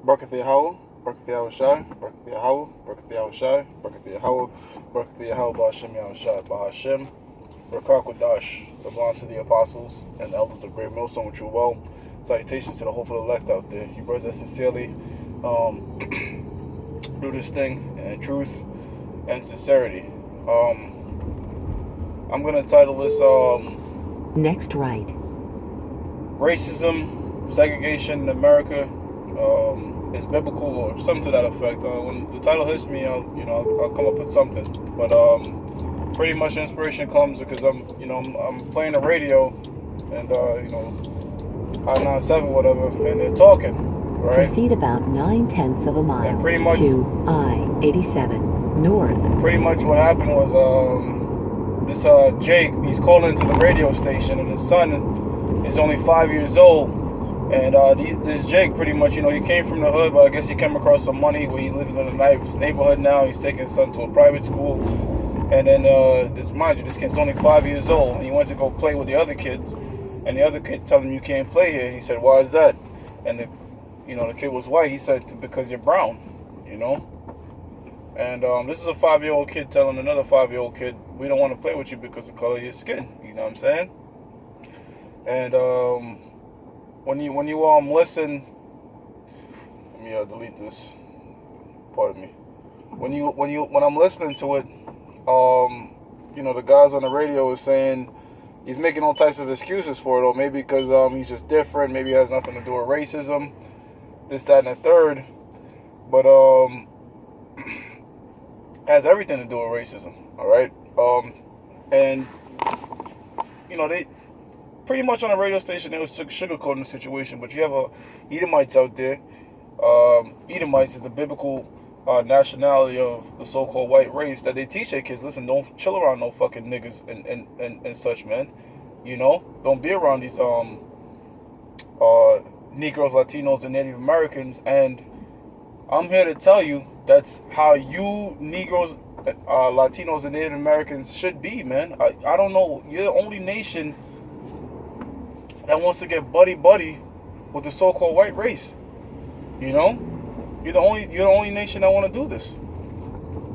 Barakatha Yahweh, Barakatha Yahweh Shai, Barakatha Yahweh, Barakatha Yahweh Shai, Barakatha Yahweh, Barakatha Yahweh, Ba'ashem Yahweh Shai, Ba'ashem, Barakah Kodash, that belongs to the apostles and elders of Great Millstone, which you well. Salutations to the hopeful elect out there. You brothers that sincerely do this thing in truth and sincerity. I'm gonna title this Next right. Racism, Segregation in America is biblical or something to that effect. When the title hits me, I'll come up with something. But pretty much inspiration comes because I'm playing the radio and I-97 whatever, and they're talking, right? Proceed about 9/10 of a mile and pretty much, to I-87 north. Pretty much what happened was this Jake, he's calling to the radio station, and his son is only 5 years old. And this Jake, pretty much, he came from the hood, but I guess he came across some money where he lives in a nice neighborhood now. He's taking his son to a private school. And then, this kid's only 5 years old. And he went to go play with the other kids. And the other kid told him, you can't play here. And he said, why is that? And the kid was white. He said, because you're brown, And this is a 5-year-old kid telling another 5-year-old kid, we don't want to play with you because of the color of your skin. You know what I'm saying? And when you listen, let me delete this. Pardon me. When I'm listening to it, the guys on the radio is saying he's making all types of excuses for it, or maybe because he's just different, maybe it has nothing to do with racism, this, that, and the third. But has everything to do with racism, all right? And they pretty much on the radio station, they was sugarcoating the situation, but you have Edomites out there. Edomites is the biblical nationality of the so-called white race that they teach their kids. Listen, don't chill around no fucking niggas and such, man. Don't be around these Negroes, Latinos, and Native Americans. And I'm here to tell you that's how you Negroes, Latinos, and Native Americans should be, man. I don't know. You're the only nation that wants to get buddy with the so-called white race. You're the only nation that want to do this.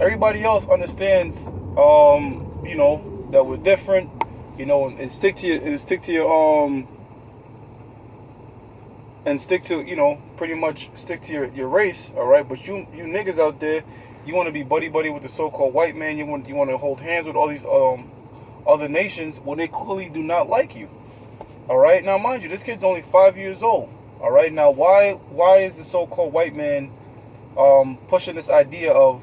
Everybody else understands, that we're different, and stick to pretty much stick to your race, all right? But you niggas out there, you want to be buddy with the so-called white man. You want to hold hands with all these other nations when they clearly do not like you. All right, now mind you, this kid's only 5 years old. All right, now why is the so-called white man pushing this idea of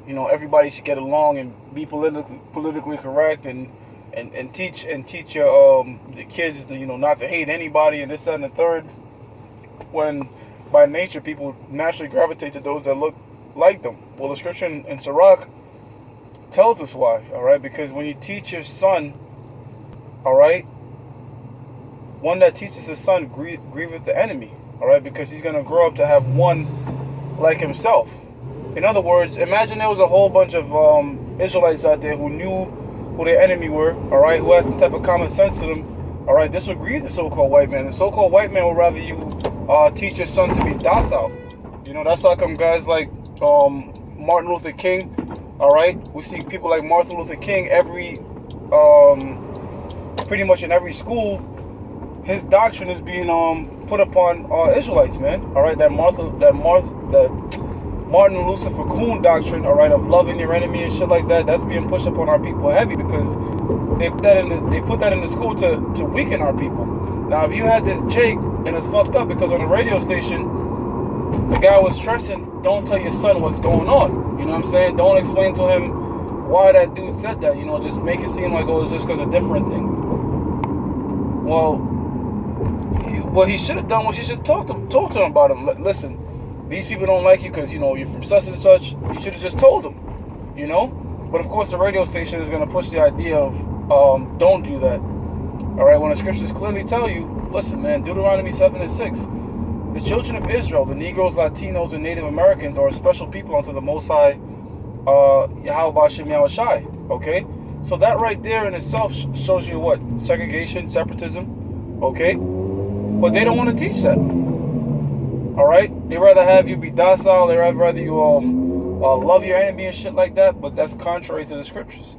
everybody should get along and be politically correct and teach your the kids not to hate anybody and this, that, and the third, when by nature people naturally gravitate to those that look like them? Well, the scripture in Sirach tells us why, all right? Because when you teach your son, all right, one that teaches his son grieveth the enemy, all right? Because he's going to grow up to have one like himself. In other words, imagine there was a whole bunch of Israelites out there who knew who their enemy were, all right, who had some type of common sense to them, all right? This would grieve the so-called white man. The so-called white man would rather you teach your son to be docile. That's how come guys like Martin Luther King, all right? We see people like Martin Luther King pretty much in every school. His doctrine is being put upon Israelites, man. All right, that Martin Lucifer Coon doctrine, all right, of loving your enemy and shit like that. That's being pushed upon our people heavy because they put that in the school to weaken our people. Now, if you had this Jake, and it's fucked up because on the radio station, the guy was stressing, don't tell your son what's going on. You know what I'm saying? Don't explain to him why that dude said that. Just make it seem like, oh, it's just because of a different thing. Well, what he should have done was he should talk to him about him. Listen, these people don't like you because, you're from such and such. You should have just told them, But, of course, the radio station is going to push the idea of don't do that. All right, when the scriptures clearly tell you, listen, man, Deuteronomy 7:6, the children of Israel, the Negroes, Latinos, and Native Americans are a special people unto the Most High, Yahweh Ba'ashem Yahweh Shai, okay? So that right there in itself shows you what? Segregation, separatism, Okay? But they don't want to teach that. Alright? They rather have you be docile, they rather you love your enemy and shit like that, but that's contrary to the scriptures.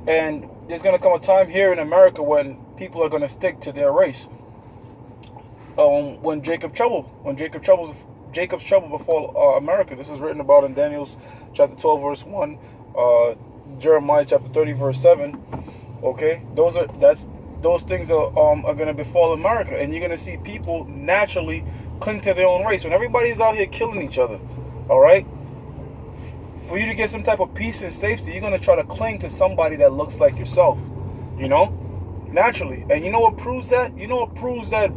And there's gonna come a time here in America when people are gonna stick to their race. When Jacob's trouble befall America. This is written about in Daniel's chapter 12 verse 1, Jeremiah chapter 30 verse 7. Okay, those things are gonna befall America, and you're gonna see people naturally cling to their own race when everybody's out here killing each other. All right, for you to get some type of peace and safety, you're gonna try to cling to somebody that looks like yourself. You know, naturally. And you know what proves that? You know what proves that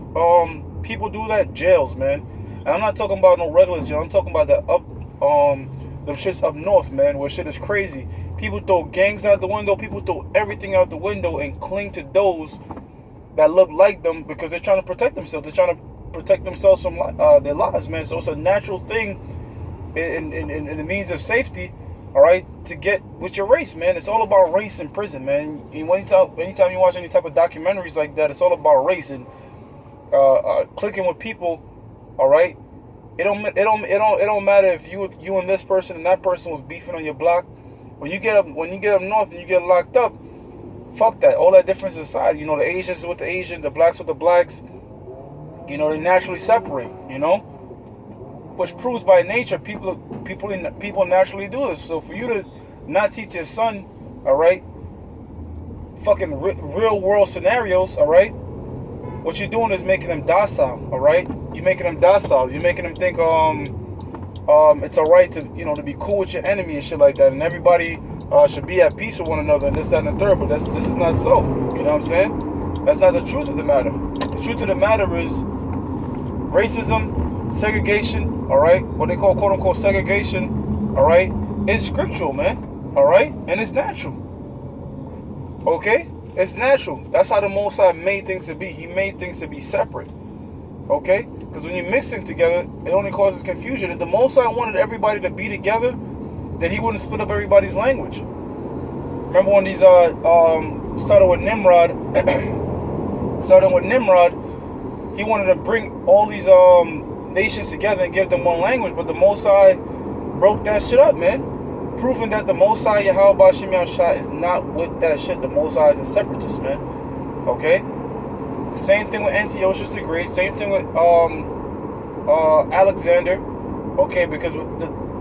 people do that? Jails, man. And I'm not talking about no regular jail. I'm talking about them shits up north, man, where shit is crazy. People throw gangs out the window. People throw everything out the window and cling to those that look like them because they're trying to protect themselves. They're trying to protect themselves from their lives, man. So it's a natural thing in the means of safety, all right, to get with your race, man. It's all about race in prison, man. Anytime you watch any type of documentaries like that, it's all about race and clicking with people, all right. It don't matter if you and this person and that person was beefing on your block. When you get up north and you get locked up, fuck that. All that difference aside, you know, the Asians with the Asians, the blacks with the blacks, you know, they naturally separate, you know, which proves by nature people naturally do this. So for you to not teach your son, all right, fucking real world scenarios, all right, what you're doing is making them docile, all right. You're making them docile. You're making them think it's all right to, you know, to be cool with your enemy and shit like that, and everybody should be at peace with one another and this, that, and the third. But this is not so. You know what I'm saying? That's not the truth of the matter. The truth of the matter is racism, segregation, all right, what they call quote unquote segregation, all right, is scriptural, man, all right, and it's natural. Okay, it's natural. That's how the Most High made things to be. He made things to be separate. Okay, because when you're mixing together, it only causes confusion. If the Most High wanted everybody to be together, then He wouldn't split up everybody's language. Remember when these started with Nimrod? He wanted to bring all these nations together and give them one language, but the Most High broke that shit up, man. Proving that the Most High Yahweh Bashim Yahushua is not with that shit. The Most High is a separatist, man. Okay? The same thing with Antiochus the Great. Same thing with Alexander. Okay, because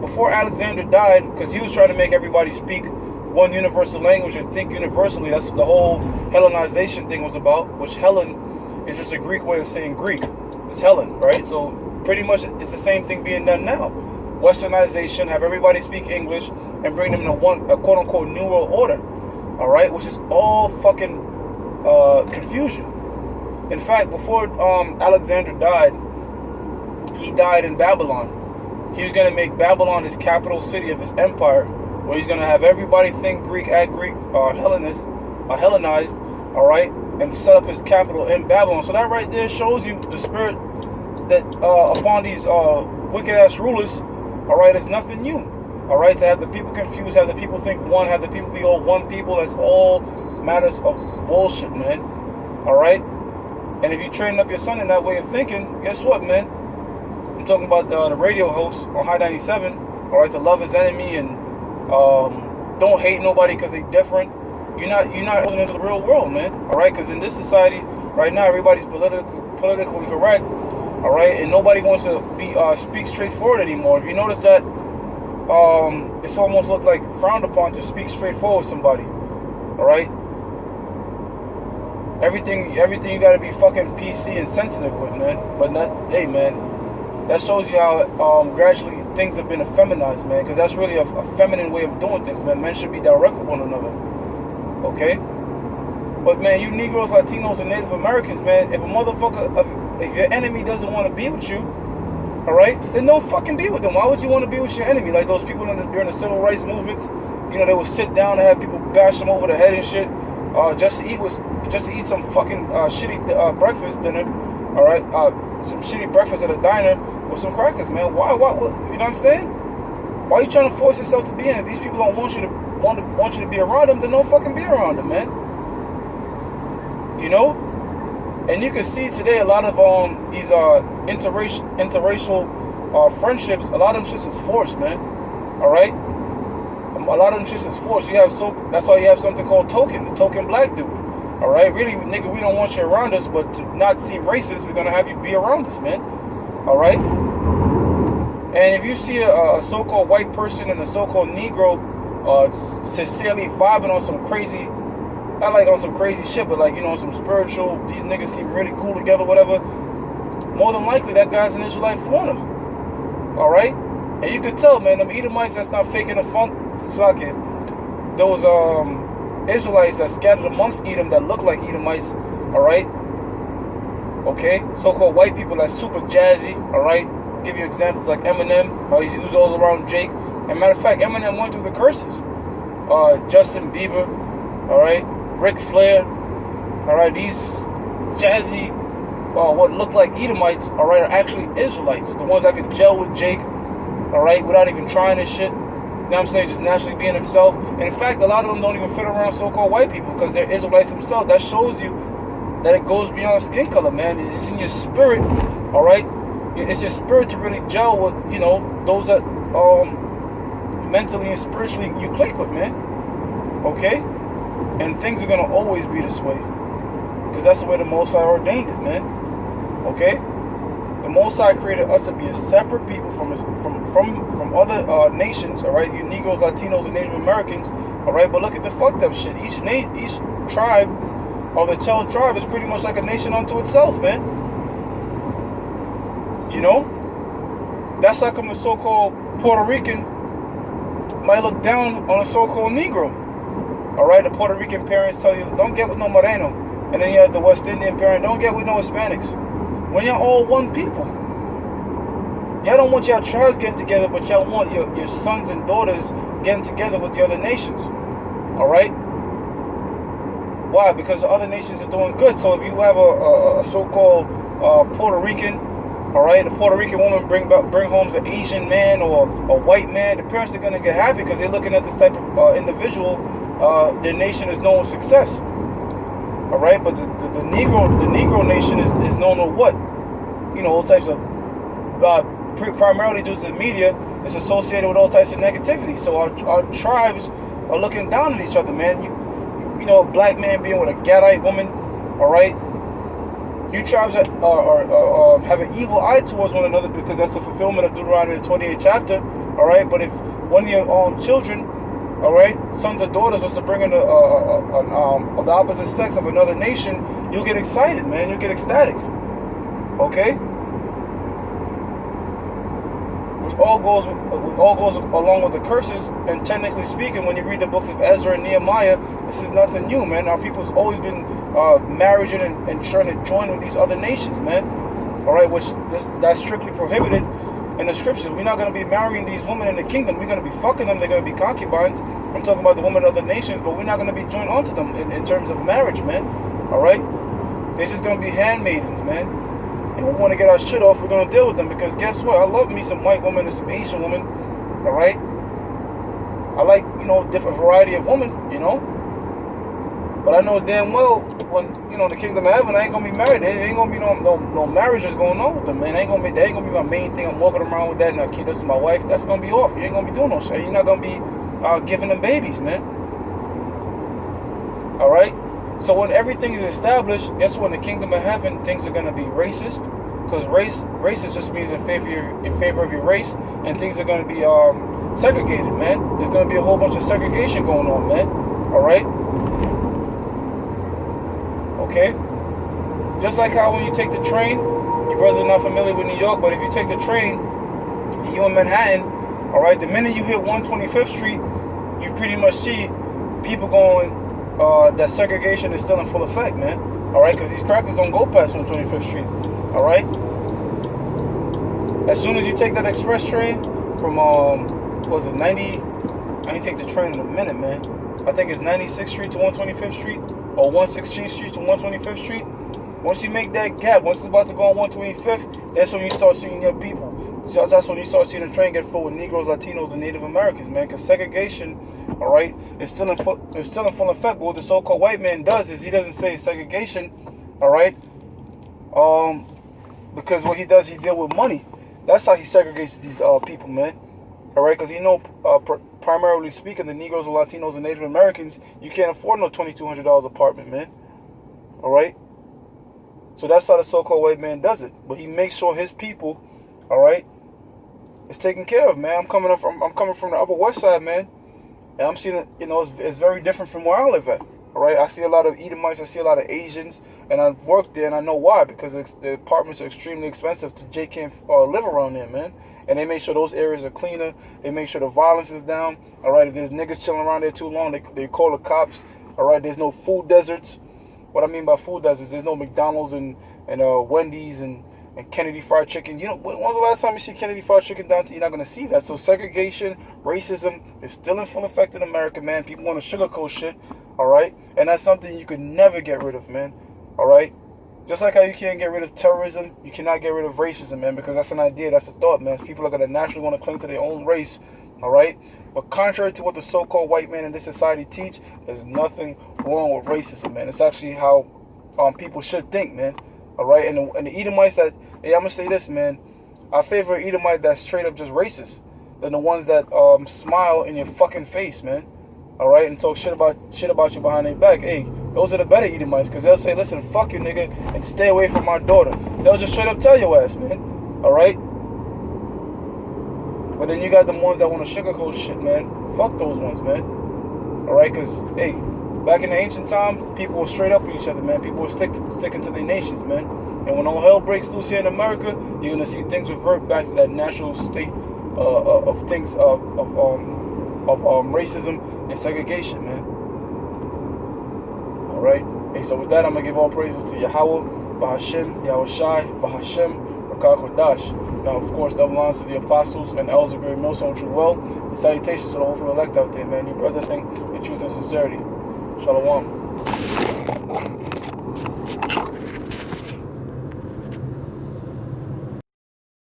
before Alexander died, because he was trying to make everybody speak one universal language and think universally. That's what the whole Hellenization thing was about, which Hellen is just a Greek way of saying Greek. It's Hellen, right? So pretty much it's the same thing being done now. Westernization, have everybody speak English and bring them in a quote-unquote New World Order, all right? Which is all fucking confusion. In fact, before Alexander died, he died in Babylon. He was going to make Babylon his capital city of his empire, where he's going to have everybody think Greek, act Greek, Hellenized, all right, and set up his capital in Babylon. So that right there shows you the spirit that upon these wicked-ass rulers, all right, it's nothing new. All right, to have the people confused, have the people think one, have the people be all one people, that's all matters of bullshit, man. All right? And if you train up your son in that way of thinking, guess what, man? I'm talking about the radio host on High 97, all right, to love his enemy and don't hate nobody because they different. You're not going into the real world, man. All right? Because in this society, right now, everybody's politically correct. All right, and nobody wants to be speak straightforward anymore. If you notice that, it's almost looked like frowned upon to speak straightforward with somebody. All right, everything you got to be fucking PC and sensitive with, man. But not, hey, man, that shows you how gradually things have been effeminized, man. Because that's really a feminine way of doing things, man. Men should be direct with one another. Okay. But man, you Negroes, Latinos, and Native Americans, man, if your enemy doesn't want to be with you, all right, then don't fucking be with them. Why would you want to be with your enemy? Like those people during the civil rights movements, you know, they would sit down and have people bash them over the head and shit, just to eat some fucking shitty breakfast dinner, all right, some shitty breakfast at a diner with some crackers, man. Why? You know what I'm saying? Why are you trying to force yourself to be in it? If these people don't want you to be around them, then don't fucking be around them, man. You know? And you can see today a lot of these interracial friendships. A lot of them shits is forced, man. All right. A lot of them shits is forced. That's why you have something called token, the token black dude. All right. Really, nigga, we don't want you around us, but to not seem racist, we're gonna have you be around us, man. All right. And if you see a so-called white person and a so-called Negro sincerely vibing on some crazy, not like on some crazy shit, but like, you know, some spiritual, these niggas seem really cool together, whatever, more than likely that guy's an Israelite foreigner. All right? And you could tell, man, them Edomites that's not faking the funk socket, those Israelites that scattered amongst Edom that look like Edomites, all right? Okay? So-called white people that's super jazzy, all right? Give you examples like Eminem, he was all around Jake. And matter of fact, Eminem went through the curses. Justin Bieber, all right, Ric Flair, all right, these jazzy, what look like Edomites, all right, are actually Israelites. The ones that could gel with Jake, all right, without even trying this shit. You know what I'm saying? Just naturally being himself. And in fact, a lot of them don't even fit around so-called white people because they're Israelites themselves. That shows you that it goes beyond skin color, man. It's in your spirit, all right? It's your spirit to really gel with, you know, those that mentally and spiritually you click with, man. Okay? And things are gonna always be this way. Because that's the way the Most High ordained it, man. Okay? The Most High created us to be a separate people from other nations, alright? You Negroes, Latinos, and Native Americans, alright? But look at the fucked up shit. Each tribe, or the 12 tribe, is pretty much like a nation unto itself, man. You know? That's how come the so-called Puerto Rican might look down on a so-called Negro. Alright, the Puerto Rican parents tell you, don't get with no Moreno. And then you have the West Indian parent, don't get with no Hispanics. When y'all all one people. Y'all don't want y'all tribes getting together, but y'all want your sons and daughters getting together with the other nations. Alright? Why? Because the other nations are doing good. So if you have a so-called Puerto Rican, all right, the Puerto Rican woman bring home an Asian man or a white man, the parents are gonna get happy because they're looking at this type of individual. Their nation is known for success. All right, but the Negro nation is known for what? You know, all types of primarily due to the media, it's associated with all types of negativity. So our tribes are looking down at each other, man. You know, a black man being with a Gadite woman, all right. You tribes are have an evil eye towards one another because that's the fulfillment of Deuteronomy 28th chapter, all right? But if one of your own children, all right, sons or daughters was to bring in of the opposite sex of another nation, you'll get excited, man. You'll get ecstatic, okay? Which all goes along with the curses. And technically speaking, when you read the books of Ezra and Nehemiah, this is nothing new, man. Our people's always been marrying and trying to join with these other nations, man. All right, which that's strictly prohibited in the scriptures. We're not going to be marrying these women in the kingdom. We're going to be fucking them. They're going to be concubines. I'm talking about the women of other nations, but we're not going to be joined onto them in terms of marriage, man. All right, they're just going to be handmaidens, man. And we want to get our shit off, we're going to deal with them. Because guess what? I love me some white women and some Asian women. All right? I like, you know, different variety of women, you know? But I know damn well when, you know, the kingdom of heaven, I ain't going to be married. There ain't going to be no marriages going on with them, man. That ain't going to be my main thing. I'm walking around with that and I keep this to my wife. That's going to be off. You ain't going to be doing no shit. You're not going to be giving them babies, man. All right? So when everything is established, guess what? In the kingdom of heaven, things are going to be racist. Because racist just means in favor of your race. And things are going to be segregated, man. There's going to be a whole bunch of segregation going on, man. All right? Okay? Just like how when you take the train, you brothers are not familiar with New York, but if you take the train, and you're in Manhattan, all right, the minute you hit 125th Street, you pretty much see people going, that segregation is still in full effect, man. All right, because these crackers don't go past 125th Street. All right. As soon as you take that express train from was it 90? I ain't take the train in a minute, man. I think it's 96th Street to 125th Street or 116th Street to 125th Street. Once you make that gap, once it's about to go on 125th, that's when you start seeing your people. So that's when you start seeing the train get full with Negroes, Latinos, and Native Americans, man. Because segregation, all right, is still in full effect. But what the so-called white man does is he doesn't say segregation, all right. Because what he does, he deal with money. That's how he segregates these people, man. All right, because primarily speaking, the Negroes, and Latinos, and Native Americans, you can't afford no $2,200 apartment, man. All right. So that's how the so-called white man does it. But he makes sure his people, all right, is taken care of, man. I'm coming from the Upper West Side, man, and I'm seeing it. It's very different from where I live at. All right, I see a lot of Edomites, I see a lot of Asians, and I've worked there, and I know why, because the apartments are extremely expensive to J can't live around there, man. And they make sure those areas are cleaner. They make sure the violence is down. All right, if there's niggas chilling around there too long, they call the cops. All right, there's no food deserts. What I mean by food deserts, there's no McDonald's and Wendy's and Kennedy Fried Chicken. When's the last time you see Kennedy Fried Chicken down there? You're not going to see that. So segregation, racism is still in full effect in America, man. People want to sugarcoat shit, all right? And that's something you could never get rid of, man, all right? Just like how you can't get rid of terrorism, you cannot get rid of racism, man, because that's an idea, that's a thought, man. People are going to naturally want to cling to their own race, all right? But contrary to what the so-called white man in this society teach, there's nothing wrong with racism, man. It's actually how people should think, man. All right, and the Edomites that, hey, I'm gonna say this, man. I favor an Edomite that's straight up just racist than the ones that smile in your fucking face, man. All right, and talk shit about you behind their back. Hey, those are the better Edomites, because they'll say, listen, fuck you, nigga, and stay away from my daughter. They'll just straight up tell your ass, man. All right. But then you got them ones that want to sugarcoat shit, man. Fuck those ones, man. All right, because hey. Back in the ancient time, people were straight up with each other, man. People were sticking to their nations, man. And when all hell breaks loose here in America, you're gonna see things revert back to that natural state of things of racism and segregation, man. All right. Hey, so with that, I'm gonna give all praises to Yahweh, Bahashim, Yahushai, Bahashim, Rakah Kodash. Now, of course, double honors to the apostles and elders of Great Millstone True Well, and salutations to the hopeful elect out there, man. You brothers think in truth and sincerity. Shalom.